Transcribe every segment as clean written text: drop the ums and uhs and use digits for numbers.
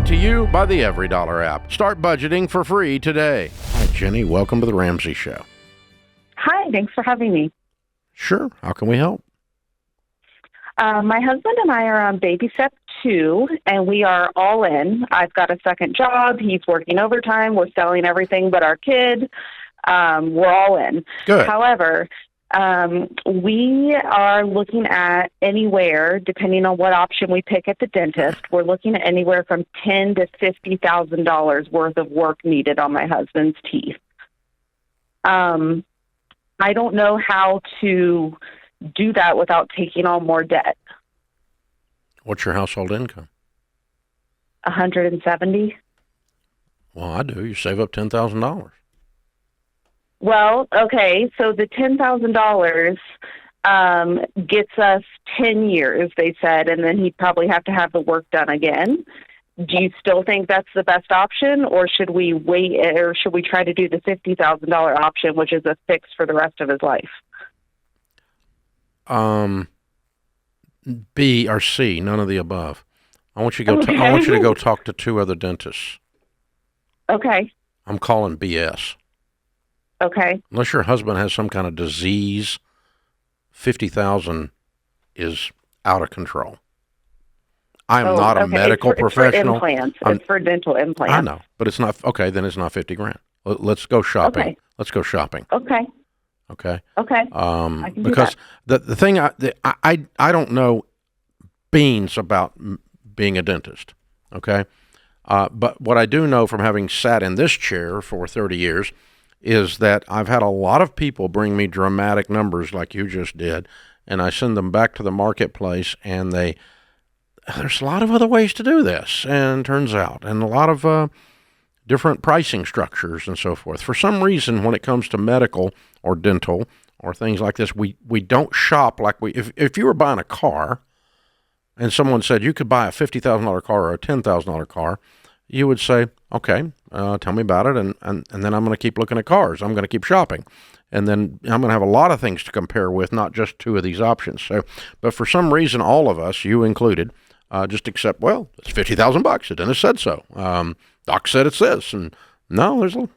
Brought to you by the Every Dollar app. Start budgeting for free today. Hi, Jenny. Welcome to the Ramsey Show. Hi, thanks for having me. Sure. How can we help? My husband and I are on baby step 2, and we are all in. I've got a second job. He's working overtime. We're selling everything but our kid. We're all in. Good. However, we are looking at anywhere, depending on what option we pick at the dentist, we're looking at anywhere from $10,000 to $50,000 worth of work needed on my husband's teeth. I don't know how to do that without taking on more debt. What's your household income? 170. Well, I do. You save up $10,000. Well, okay, so the $10,000 gets us 10 years, they said, and then he'd probably have to have the work done again. Do you still think that's the best option, or should we wait, or should we try to do the $50,000 option, which is a fix for the rest of his life? B or C, none of the above. I want you to go. I want you to go talk to 2 other dentists. Okay. I'm calling BS. Okay. Unless your husband has some kind of disease, $50,000 is out of control. I am not a medical professional. It's for implants. It's for dental implants. I know, but it's not okay. Then it's not $50,000. Let's go shopping. Okay. Let's go shopping. Okay. Okay. Okay. I can because do that. the thing I don't know beans about being a dentist. Okay. But what I do know from having sat in this chair for 30 years is that I've had a lot of people bring me dramatic numbers like you just did, and I send them back to the marketplace, and there's a lot of other ways to do this, and turns out, and a lot of different pricing structures and so forth. For some reason, when it comes to medical or dental or things like this, we don't shop like if you were buying a car and someone said you could buy a $50,000 car or a $10,000 car, you would say, okay, tell me about it, and then I'm going to keep looking at cars. I'm going to keep shopping. And then I'm going to have a lot of things to compare with, not just 2 of these options. So, but for some reason, all of us, you included, just accept, well, it's $50,000. The dentist said so. Doc said it's this. And no, there's a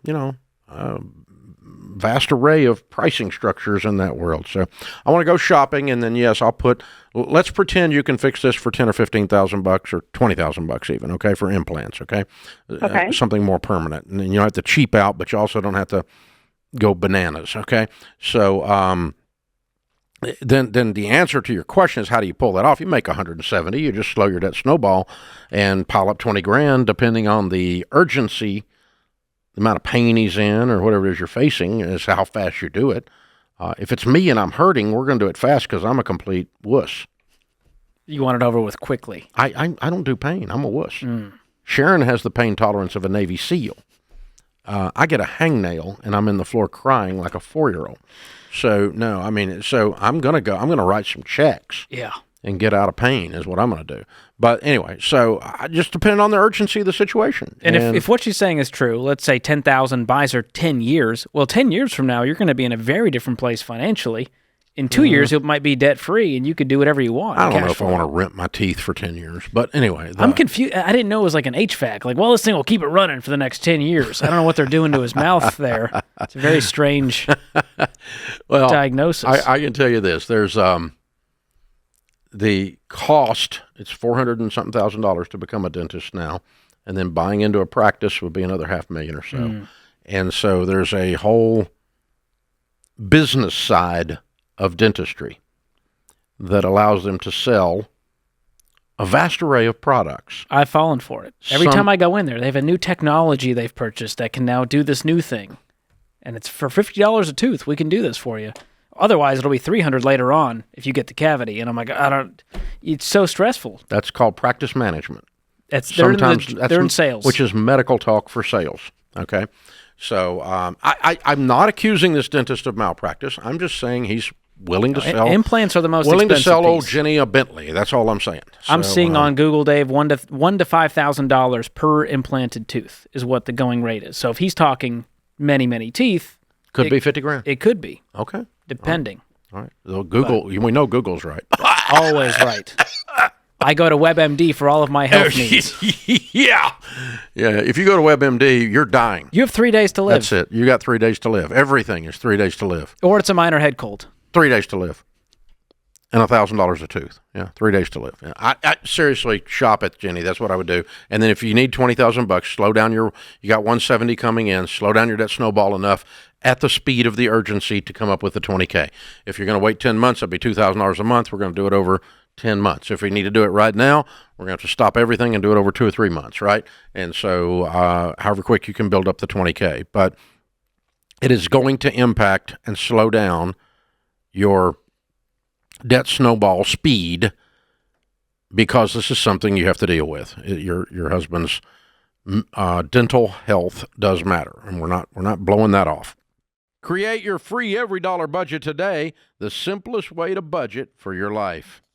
vast array of pricing structures in that world. So I want to go shopping, and then yes, let's pretend you can fix this for $10,000 or $15,000 or $20,000 even. Okay, for implants. Okay, okay. Something more permanent, and you don't have to cheap out, but you also don't have to go bananas. Okay, so then the answer to your question is, how do you pull that off? You make 170. You just slow your debt snowball and pile up $20,000, depending on the urgency. The amount of pain he's in or whatever it is you're facing is how fast you do it. If it's me and I'm hurting, we're going to do it fast because I'm a complete wuss. You want it over with quickly. I don't do pain. I'm a wuss. Sharon has the pain tolerance of a Navy SEAL. I get a hangnail and I'm in the floor crying like a 4-year-old. So, no, I mean, so I'm going to write some checks. Yeah. And get out of pain is what I'm going to do. But anyway, so just depending on the urgency of the situation. And if what she's saying is true, let's say 10,000 buys her 10 years. Well, 10 years from now, you're going to be in a very different place financially. In 2 years, it might be debt-free, and you could do whatever you want. I don't know if I want to rent my teeth for 10 years. But anyway. I'm confused. I didn't know it was like an HVAC. Like, well, this thing will keep it running for the next 10 years. I don't know what they're doing to his mouth there. It's a very strange diagnosis. I can tell you this. There's the cost, it's $400,000 and something to become a dentist now, and then buying into a practice would be another $500,000 or so. And so there's a whole business side of dentistry that allows them to sell a vast array of products. I've fallen for it. Every time I go in there, they have a new technology they've purchased that can now do this new thing. And it's for $50 a tooth. We can do this for you. Otherwise, it'll be $300 later on if you get the cavity. And I'm like, it's so stressful. That's called practice management. They're in sales. Which is medical talk for sales, okay? So I'm not accusing this dentist of malpractice. I'm just saying he's willing to sell. Implants are the most willing expensive to sell piece. old Jenny a Bentley. That's all I'm saying. I'm seeing on Google, Dave, $1,000 to $5,000 per implanted tooth is what the going rate is. So if he's talking many, many teeth, could be $50,000. It could be. Okay. Depending. All right. So Google, we know Google's right. Always right. I go to WebMD for all of my health needs. Yeah. If you go to WebMD, you're dying. You have 3 days to live. That's it. You got 3 days to live. Everything is 3 days to live. Or it's a minor head cold. 3 days to live. And $1,000 a tooth. Yeah, 3 days to live. Yeah. I seriously shop at Jenny. That's what I would do. And then if you need $20,000, slow down you got 170 coming in. Slow down your debt snowball enough at the speed of the urgency to come up with the $20K. If you're going to wait 10 months, that'd be $2,000 a month. We're going to do it over 10 months. If we need to do it right now, we're going to have to stop everything and do it over 2 or 3 months, right? And so, however quick you can build up the $20K, but it is going to impact and slow down your debt snowball speed because this is something you have to deal with. Your husband's dental health does matter, and we're not blowing that off. Create your free every dollar budget today, the simplest way to budget for your life.